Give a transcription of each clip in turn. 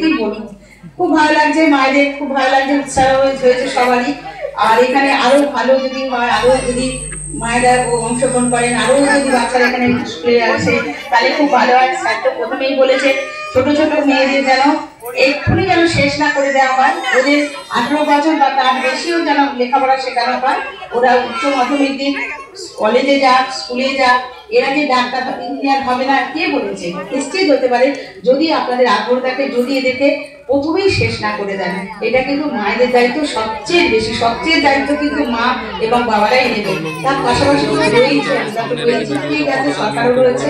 কি বলবো, খুব ভালো লাগছে মায়েদের, খুব ভালো লাগছে, উৎসাহ হয়েছে সবারই। আর এখানে আরো ভালো যদি হয়, আরো যদি মায়েরা অংশগ্রহণ করেন, আরো যদি বাচ্চারা এখানে স্কুলে আসে তাহলে খুব ভালো হয়। স্যার তো প্রথমেই বলেছে ছোট ছোট মেয়েদের যেন এক্ষুনি যেন শেষ না করে দেওয়া হয়, ওদের 18 বছর বা তার বেশিও যেন লেখাপড়া শেখানো হয়। ওরা উচ্চ মাধ্যমিক দিক, কলেজে যাক, স্কুলে যাক, এরা যে ডাক্তার ইঞ্জিনিয়ার হবে না কে বলেছে? নিশ্চিত হতে পারে যদি আপনাদের আগ্রহ থাকে, যদি এদেরকে প্রথমেই শেষ না করে দেন। এটা কিন্তু মায়েদের দায়িত্ব সবচেয়ে বেশি, সবচেয়ে দায়িত্ব কিন্তু মা এবং বাবারাই নেবে। তার পাশাপাশি ঠিক আছে, সরকারও রয়েছে।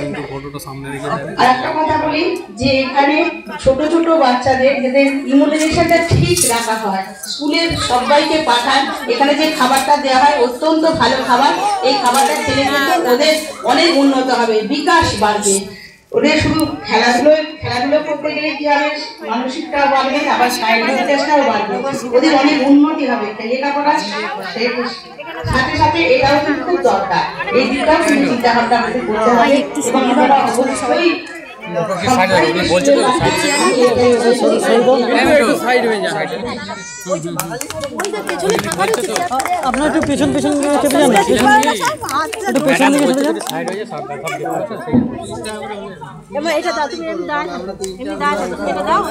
আর একটা কথা বলি যে এখানে ছোট ছোট বাচ্চাদের যাদের ইমিউনাইজেশনটা ঠিক রাখা হয়, স্কুলের সবাইকে পাঠান। এখানে যে খাবারটা দেওয়া হয় অত্যন্ত ভালো খাবার। এই খাবারটা খেলে কিন্তু ওদের অনেক উন্নত হবে, বিকাশ বাড়বে। ওদের শুধু খেলাধুলো করতে গেলে কি হবে, মানসিকটাও বাড়বে, আবার শারীরিক চেষ্টাও বাড়বে, ওদের অনেক উন্নতি হবে। লেখাপড়ার সাথে সাথে এটাও কিন্তু খুব দরকার। এই দিকটাও কিন্তু চিন্তা ভাবনা আমাদের করতে হবে এবং আমরা অবশ্যই আপনার একটু পেছন পেছন চেপে যান, একটু পেছন দিকে চলে যান। এটা দাও, তুমি এমনি দাও, এমনি দাও।